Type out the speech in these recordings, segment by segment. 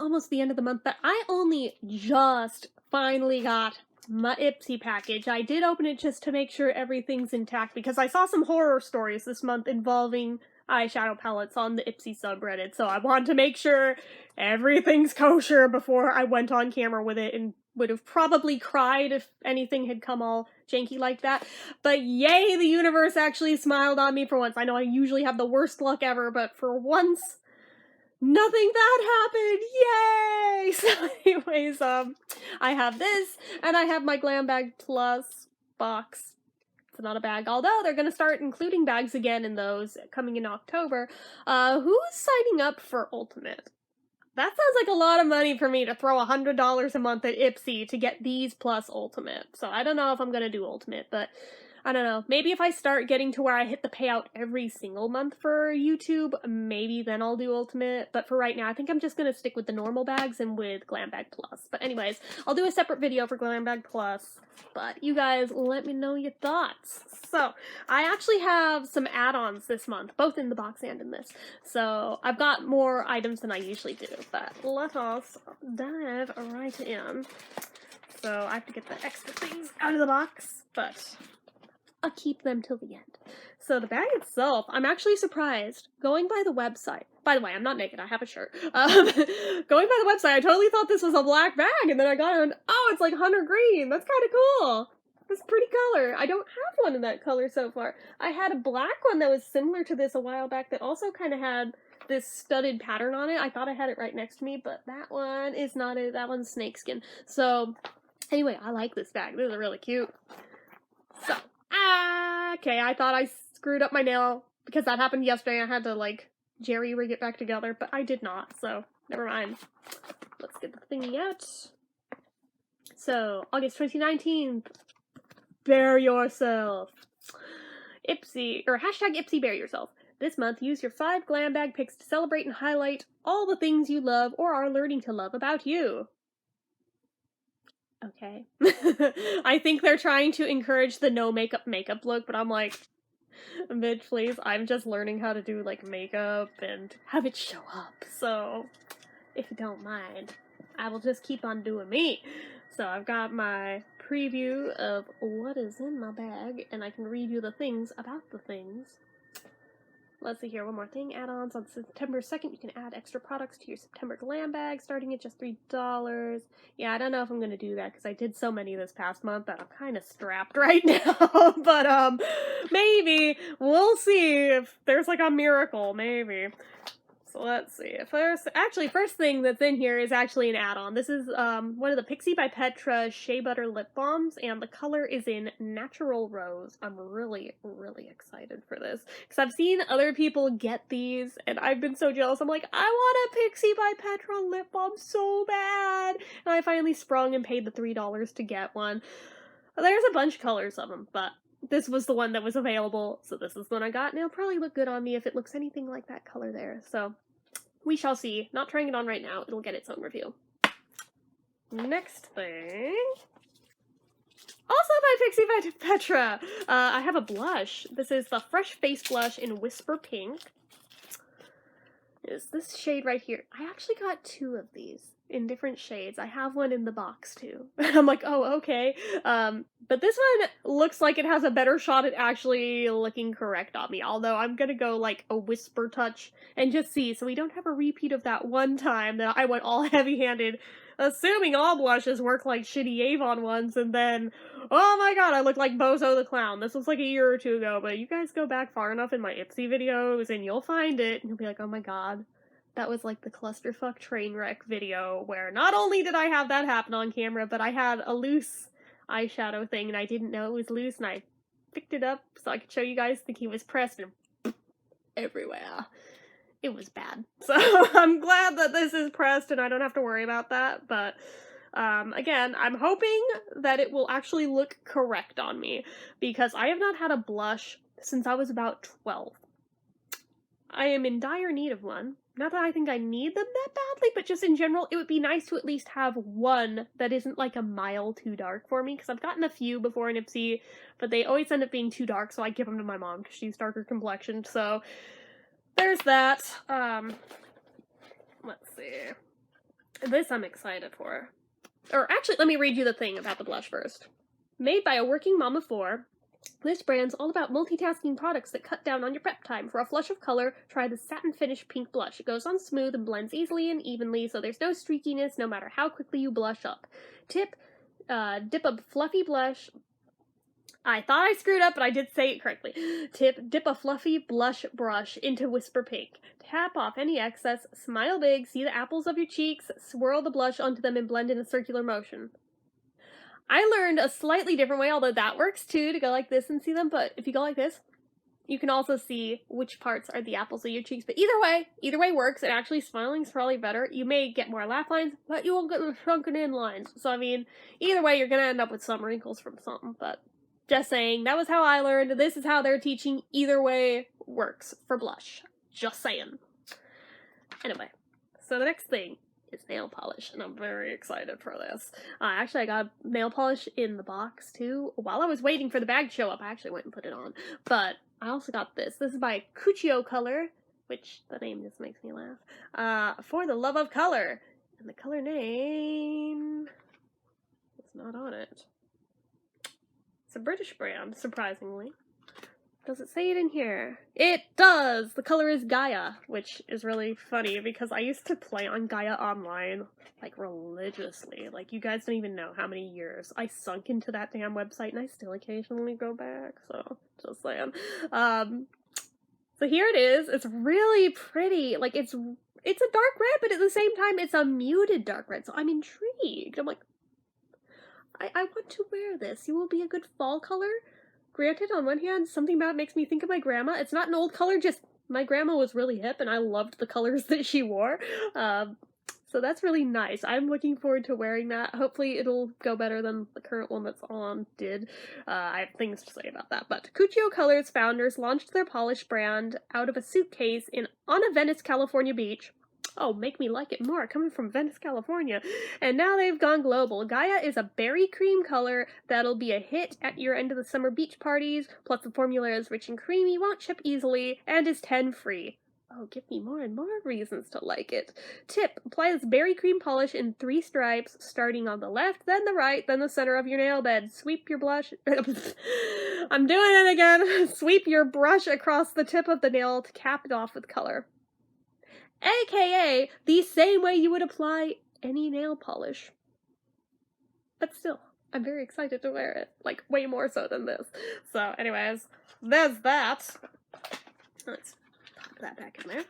almost the end of the month, but I only just finally got my Ipsy package. I did open it just to make sure everything's intact because I saw some horror stories this month involving eyeshadow palettes on the Ipsy subreddit, so I wanted to make sure everything's kosher before I went on camera with it, and would have probably cried if anything had come all janky like that. But yay, the universe actually smiled on me for once. I know I usually have the worst luck ever, but for once, nothing bad happened! Yay! So anyways, I have this, and I have my Glam Bag Plus box. It's not a bag, although they're gonna start including bags again in those coming in October. Who's signing up for Ultimate? That sounds like a lot of money for me to throw $100 a month at Ipsy to get these plus Ultimate. So I don't know if I'm gonna do Ultimate, but I don't know. Maybe if I start getting to where I hit the payout every single month for YouTube, maybe then I'll do Ultimate. But for right now, I think I'm just gonna stick with the normal bags and with Glam Bag Plus. But anyways, I'll do a separate video for Glam Bag Plus. But you guys, let me know your thoughts. So, I actually have some add-ons this month, both in the box and in this. So, I've got more items than I usually do, but let us dive right in. So, I have to get the extra things out of the box, but I'll keep them till the end. So, the bag itself, I'm actually surprised. Going by the website, by the way, I'm not naked, I have a shirt. Going by the website, I totally thought this was a black bag, and then I got it and, oh, it's like hunter green. That's kind of cool. It's a pretty color. I don't have one in that color so far. I had a black one that was similar to this a while back that also kind of had this studded pattern on it. I thought I had it right next to me, but that one is not it. That one's snakeskin. So, anyway, I like this bag. This is really cute. So, okay, I thought I screwed up my nail because that happened yesterday. I had to, like, jerry rig it back together, but I did not, so never mind. Let's get the thingy out. So, August 2019, bear yourself. Ipsy, or hashtag Ipsy bear yourself. This month, use your 5 glam bag pics to celebrate and highlight all the things you love or are learning to love about you. Okay. I think they're trying to encourage the no makeup look, but I'm like, bitch, please, I'm just learning how to do, like, makeup and have it show up, so if you don't mind, I will just keep on doing me. So I've got my preview of what is in my bag, and I can read you the things about the things. Let's see here, one more thing. Add-ons on September 2nd. You can add extra products to your September glam bag, starting at just $3. Yeah, I don't know if I'm going to do that, because I did so many this past month that I'm kind of strapped right now. But, maybe. We'll see if there's, like, a miracle. Maybe. So let's see. First thing that's in here is actually an add-on. This is one of the Pixie by Petra Shea Butter Lip Balms, and the color is in Natural Rose. I'm really, really excited for this, because I've seen other people get these, and I've been so jealous. I'm like, I want a Pixie by Petra lip balm so bad! And I finally sprung and paid the $3 to get one. There's a bunch of colors of them, but this was the one that was available, so this is the one I got, and it'll probably look good on me if it looks anything like that color there, so we shall see. Not trying it on right now, it'll get its own review. Next thing, also by Pixie by Petra, I have a blush. This is the Fresh Face Blush in Whisper Pink. Is this shade right here. I actually got 2 of these in different shades. I have one in the box too. I'm like, oh, okay. But this one looks like it has a better shot at actually looking correct on me, although I'm gonna go like a whisper touch and just see, so we don't have a repeat of that one time that I went all heavy-handed, assuming all blushes work like shitty Avon ones, and then, oh my god, I look like Bozo the Clown. This was like a year or 2 ago, but you guys go back far enough in my Ipsy videos and you'll find it, and you'll be like, oh my god. That was like the clusterfuck train wreck video where not only did I have that happen on camera, but I had a loose eyeshadow thing and I didn't know it was loose, and I picked it up so I could show you guys, thinking it was pressed, and everywhere. It was bad. So I'm glad that this is pressed and I don't have to worry about that, but again, I'm hoping that it will actually look correct on me, because I have not had a blush since I was about 12. I am in dire need of one. Not that I think I need them that badly, but just in general, it would be nice to at least have one that isn't like a mile too dark for me, because I've gotten a few before in Ipsy, but they always end up being too dark, so I give them to my mom because she's darker complexioned, so there's that. Let's see. This I'm excited for. Or actually, let me read you the thing about the blush first. Made by a working mom of 4, this brand's all about multitasking products that cut down on your prep time. For a flush of color, try the satin finish pink blush. It goes on smooth and blends easily and evenly, so there's no streakiness no matter how quickly you blush up. Tip, dip a fluffy blush. I thought I screwed up, but I did say it correctly. Tip, dip a fluffy blush brush into Whisper Pink. Tap off any excess, smile big, see the apples of your cheeks, swirl the blush onto them and blend in a circular motion. I learned a slightly different way, although that works too, to go like this and see them, but if you go like this, you can also see which parts are the apples of your cheeks. But either way works, and actually smiling's probably better. You may get more laugh lines, but you won't get the shrunken in lines. So I mean, either way, you're gonna end up with some wrinkles from something, but just saying, that was how I learned. This is how they're teaching. Either way works for blush. Just saying. Anyway, so the next thing is nail polish, and I'm very excited for this. Actually, I got nail polish in the box, too. While I was waiting for the bag to show up, I actually went and put it on. But I also got this. This is by Cuccio Color, which the name just makes me laugh. For the Love of Color. And the color name is not on it. It's a British brand, surprisingly. Does it say it in here? It does! The color is Gaia, which is really funny because I used to play on Gaia online, like, religiously. Like, you guys don't even know how many years I sunk into that damn website, and I still occasionally go back, so, just saying. So here it is. It's really pretty. Like, it's a dark red, but at the same time, it's a muted dark red, so I'm intrigued. I'm like, I want to wear this. You will be a good fall color. Granted, on one hand, something about it makes me think of my grandma. It's not an old color, just my grandma was really hip and I loved the colors that she wore. So that's really nice. I'm looking forward to wearing that. Hopefully it'll go better than the current one that's on did. I have things to say about that. But Cuccio Colors founders launched their polish brand out of a suitcase on a Venice, California beach. Oh, make me like it more, coming from Venice, California. And now they've gone global. Gaia is a berry cream color that'll be a hit at your end of the summer beach parties, plus the formula is rich and creamy, won't chip easily, and is 10 free. Oh, give me more and more reasons to like it. Tip, apply this berry cream polish in 3 stripes, starting on the left, then the right, then the center of your nail bed. Sweep your blush... I'm doing it again! Sweep your brush across the tip of the nail to cap it off with color. AKA the same way you would apply any nail polish. But still, I'm very excited to wear it. Like, way more so than this. So, anyways, there's that. Let's pop that back in there.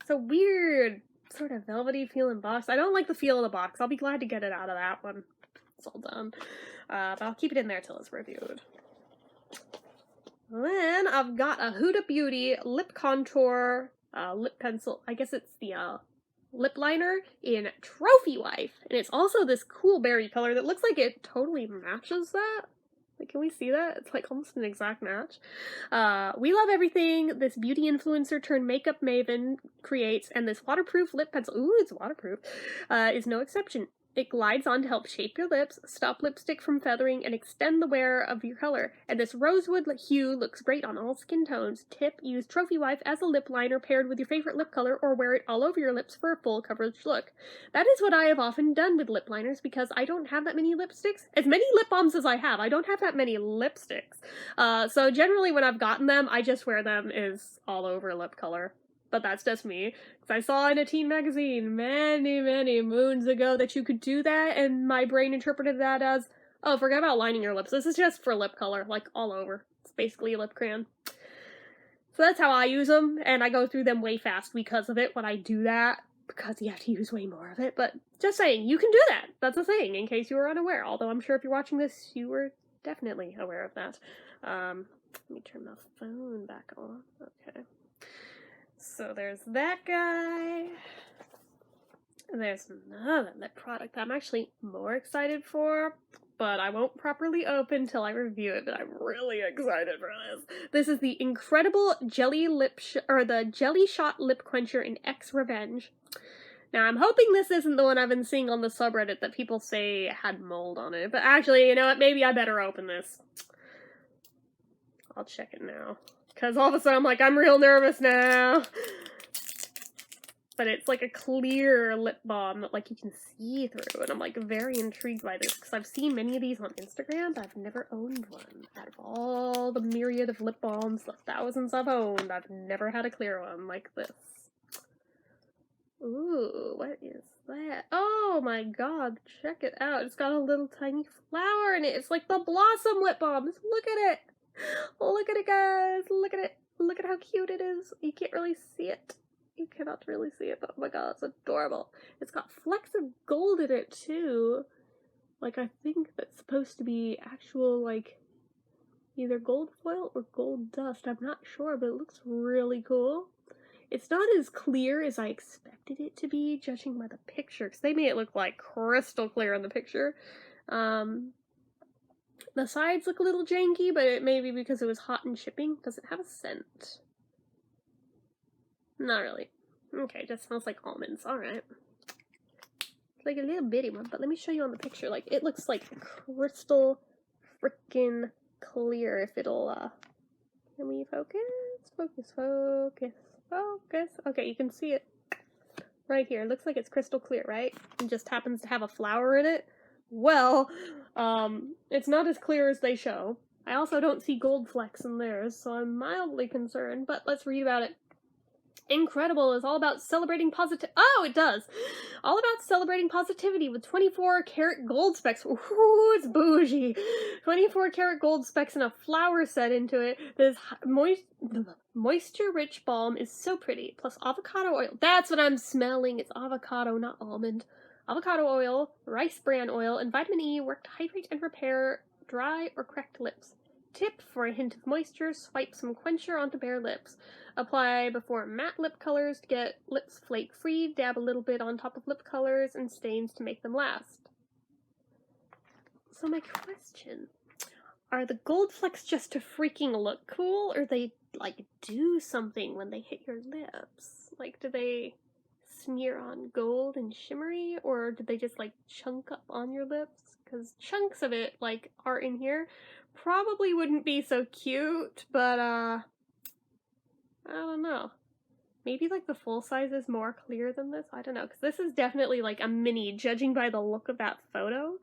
It's a weird, sort of velvety feeling box. I don't like the feel of the box. I'll be glad to get it out of that one. It's all done. But I'll keep it in there till it's reviewed. Then I've got a Huda Beauty lip contour lip pencil. I guess it's the lip liner in Trophy Wife. And it's also this cool berry color that looks like it totally matches that. Like, can we see that? It's like almost an exact match. We love everything this beauty influencer turned makeup maven creates, and this waterproof lip pencil, ooh, it's waterproof, is no exception. It glides on to help shape your lips, stop lipstick from feathering, and extend the wear of your color. And this rosewood hue looks great on all skin tones. Tip, use Trophy Wife as a lip liner paired with your favorite lip color, or wear it all over your lips for a full coverage look. That is what I have often done with lip liners, because I don't have that many lipsticks. As many lip balms as I don't have that many lipsticks. So generally when I've gotten them, I just wear them as all over lip color. But that's just me. Because I saw in a teen magazine many, many moons ago that you could do that, and my brain interpreted that as, oh, forget about lining your lips. This is just for lip color, like, all over. It's basically a lip crayon. So that's how I use them, and I go through them way fast because of it when I do that, because you have to use way more of it. But just saying, you can do that. That's a thing, in case you were unaware. Although I'm sure if you're watching this, you were definitely aware of that. Let me turn my phone back on. Okay. So there's that guy. There's another lip product that I'm actually more excited for, but I won't properly open till I review it, but I'm really excited for this. This is the incredible Jelly Jelly Shot Lip Quencher in X Revenge. Now, I'm hoping this isn't the one I've been seeing on the subreddit that people say had mold on it, but actually, you know what, maybe I better open this. I'll check it now. Because all of a sudden I'm like, I'm real nervous now. but it's like a clear lip balm that like you can see through, and I'm like very intrigued by this because I've seen many of these on Instagram, but I've never owned one. Out of all the myriad of lip balms, the thousands I've owned, I've never had a clear one like this. Ooh, what is that? Oh my god, check it out. It's got a little tiny flower in it. It's like the Blossom lip balms. Look at it. Look at it, guys. Look at it. Look at how cute it is. You can't really see it. You cannot really see it, but oh my god, it's adorable. It's got flecks of gold in it, too. Like, I think that's supposed to be actual, like, either gold foil or gold dust. I'm not sure, but it looks really cool. It's not as clear as I expected it to be, judging by the picture, because they made it look like crystal clear in the picture. The sides look a little janky, but it may be because it was hot in shipping. Does it have a scent? Not really. Okay, just smells like almonds. Alright. It's like a little bitty one, but let me show you on the picture. Like, it looks like crystal freaking clear if it'll, can we focus? Focus, focus, focus. Okay, you can see it right here. It looks like it's crystal clear, right? It just happens to have a flower in it. Well, it's not as clear as they show. I also don't see gold flecks in theirs, so I'm mildly concerned, but let's read about it. Incredible is all about celebrating Oh, it does! All about celebrating positivity with 24 karat gold specks. Ooh, it's bougie! 24 karat gold specks and a flower set into it. This moisture-rich balm is so pretty. Plus avocado oil. That's what I'm smelling. It's avocado, not almond. Avocado oil, rice bran oil, and vitamin E work to hydrate and repair dry or cracked lips. Tip for a hint of moisture, swipe some quencher onto bare lips. Apply before matte lip colors to get lips flake-free. Dab a little bit on top of lip colors and stains to make them last. So my question, are the gold flecks just to freaking look cool, or they, like, do something when they hit your lips? Like, do they smear on gold and shimmery, or did they just, like, chunk up on your lips? Because chunks of it, like, are in here. Probably wouldn't be so cute, but, I don't know. Maybe, like, the full size is more clear than this? I don't know, because this is definitely, like, a mini, judging by the look of that photo.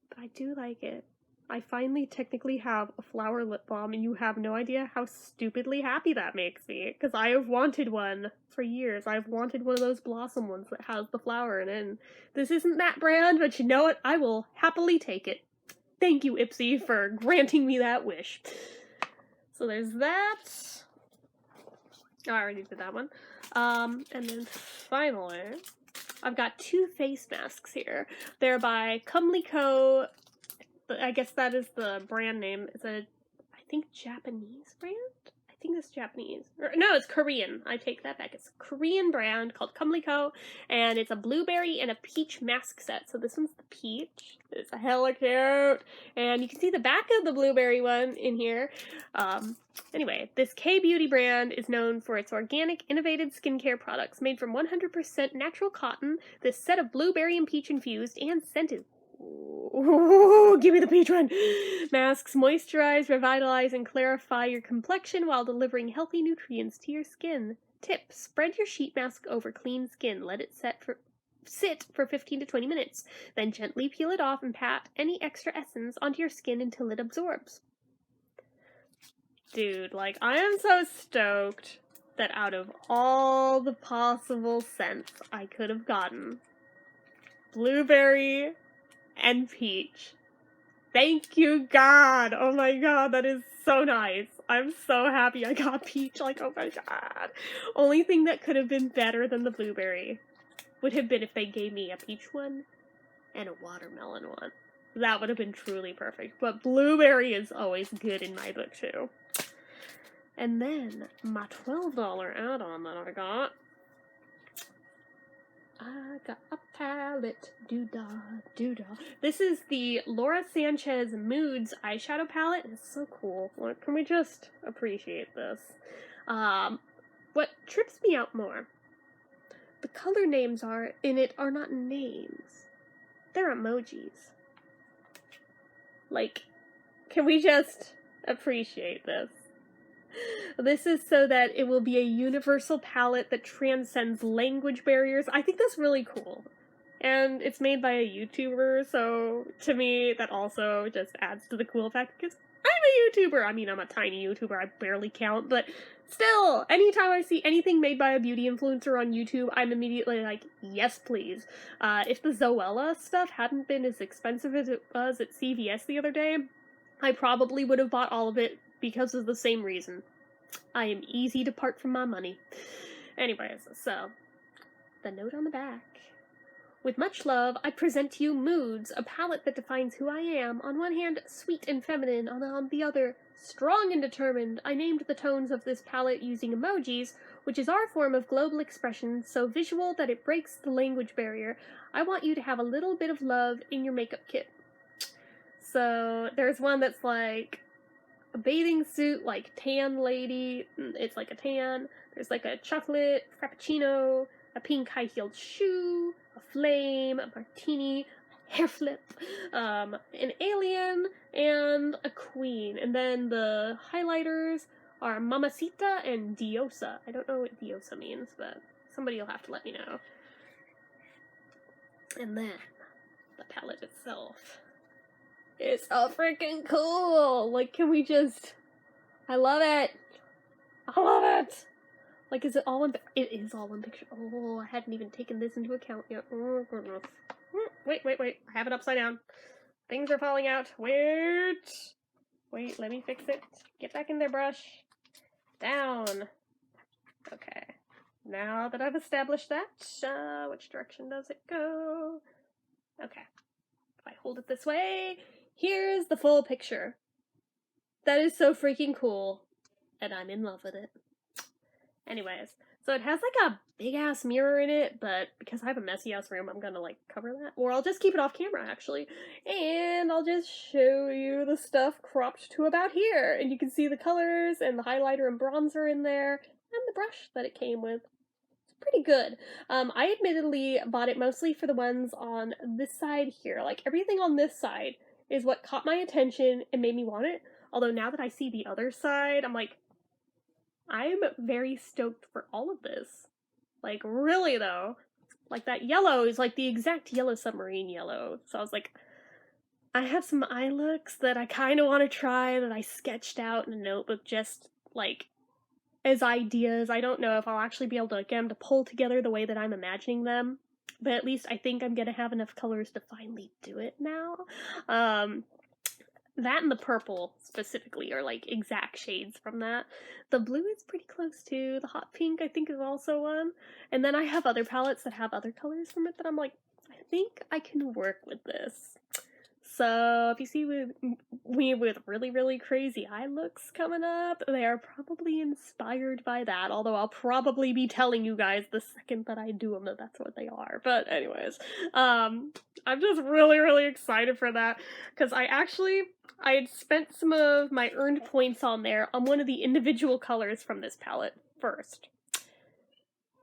But I do like it. I finally technically have a flower lip balm, and you have no idea how stupidly happy that makes me, because I have wanted one for years. I've wanted one of those Blossom ones that has the flower in it, and this isn't that brand, but you know what? I will happily take it. Thank you, Ipsy, for granting me that wish. So there's that. Oh, I already did that one. And then finally, I've got two face masks here. They're by Comely Co. I guess that is the brand name. It's a, I think, Japanese brand? I think it's Japanese. No, it's Korean. I take that back. It's a Korean brand called Comely Co. And it's a blueberry and a peach mask set. So this one's the peach. It's a hella cute. And you can see the back of the blueberry one in here. Anyway, this K-Beauty brand is known for its organic, innovative skincare products made from 100% natural cotton. This set of blueberry and peach infused and scented. Ooh, give me the peach one! Masks moisturize, revitalize, and clarify your complexion while delivering healthy nutrients to your skin. Tip: spread your sheet mask over clean skin. Let it sit for 15 to 20 minutes. Then gently peel it off and pat any extra essence onto your skin until it absorbs. Dude, like, I am so stoked that out of all the possible scents I could have gotten, blueberry and peach. Thank you, God! Oh my god, that is so nice. I'm so happy I got peach. Like, oh my god. Only thing that could have been better than the blueberry would have been if they gave me a peach one and a watermelon one. That would have been truly perfect. But blueberry is always good in my book, too. And then, my $12 add-on that I got a palette. Doodah. This is the Laura Sanchez Moods eyeshadow palette. It's so cool. Like, can we just appreciate this? What trips me out more, the color names in it are not names. They're emojis. Like, can we just appreciate this? This is so that it will be a universal palette that transcends language barriers. I think that's really cool. And it's made by a YouTuber, so to me, that also just adds to the cool fact because I'm a YouTuber. I mean, I'm a tiny YouTuber, I barely count, but still, anytime I see anything made by a beauty influencer on YouTube, I'm immediately like, yes, please. If the Zoella stuff hadn't been as expensive as it was at CVS the other day, I probably would have bought all of it because of the same reason. I am easy to part from my money. Anyways, so, the note on the back. With much love, I present to you Moods, a palette that defines who I am. On one hand, sweet and feminine, on the other, strong and determined. I named the tones of this palette using emojis, which is our form of global expression, so visual that it breaks the language barrier. I want you to have a little bit of love in your makeup kit. So, there's one that's like a bathing suit, like tan lady. It's like a tan. There's like a chocolate frappuccino, a pink high-heeled shoe, a flame, a martini, a hair flip, an alien, and a queen. And then the highlighters are Mamacita and Diosa. I don't know what Diosa means, but somebody will have to let me know. And then the palette itself. It's so freaking cool! Like, can we just... I love it! I love it! Like, is it all in... It is all in picture. Oh, I hadn't even taken this into account yet. Oh, goodness. Wait. I have it upside down. Things are falling out. Wait, let me fix it. Get back in there, brush. Down. Okay. Now that I've established that, which direction does it go? Okay. If I hold it this way, here's the full picture. That is so freaking cool, and I'm in love with it. Anyways, so it has like a big-ass mirror in it, but because I have a messy-ass room, I'm gonna like cover that. Or I'll just keep it off camera, actually. And I'll just show you the stuff cropped to about here. And you can see the colors and the highlighter and bronzer in there, and the brush that it came with. It's pretty good. I admittedly bought it mostly for the ones on this side here. Like, everything on this side is what caught my attention and made me want it. Although now that I see the other side, I'm like, I'm very stoked for all of this. Like, really, though. Like, that yellow is like the exact yellow submarine yellow. So I was like, I have some eye looks that I kind of want to try that I sketched out in a notebook just, like, as ideas. I don't know if I'll actually be able to get them to pull together the way that I'm imagining them. But at least I think I'm going to have enough colors to finally do it now. That and the purple, specifically, are, like, exact shades from that. The blue is pretty close, too. The hot pink, I think, is also one. And then I have other palettes that have other colors from it that I'm like, I think I can work with this. So, if you see me with really, really crazy eye looks coming up, they are probably inspired by that, although I'll probably be telling you guys the second that I do them that that's what they are. But anyways, I'm just really, really excited for that, because I had spent some of my earned points on there on one of the individual colors from this palette first.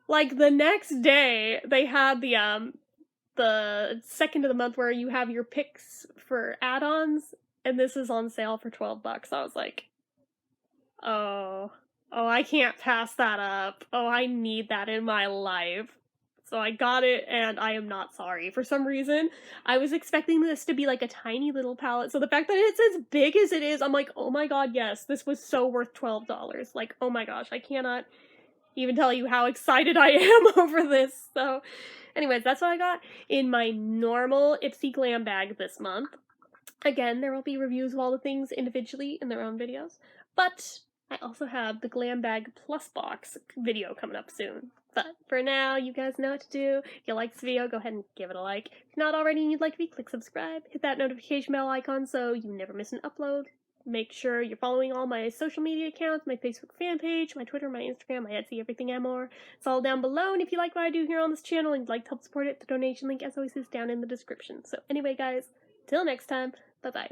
Like, the next day, they had the second of the month where you have your picks for add-ons, and this is on sale for $12. I was like, oh, I can't pass that up. Oh, I need that in my life. So I got it, and I am not sorry. For some reason, I was expecting this to be like a tiny little palette, so the fact that it's as big as it is, I'm like, oh my god, yes, this was so worth $12. Like, oh my gosh, I cannot even tell you how excited I am over this. So, anyways, that's what I got in my normal Ipsy Glam bag this month. Again, there will be reviews of all the things individually in their own videos, but I also have the Glam Bag Plus Box video coming up soon. But for now, you guys know what to do. If you like this video, go ahead and give it a like. If not already and you'd like to be, click subscribe. Hit that notification bell icon so you never miss an upload. Make sure you're following all my social media accounts, my Facebook fan page, my Twitter, my Instagram, my Etsy, everything and more. It's all down below, and if you like what I do here on this channel and you'd like to help support it, the donation link, as always, is down in the description. So anyway, guys, till next time, bye-bye.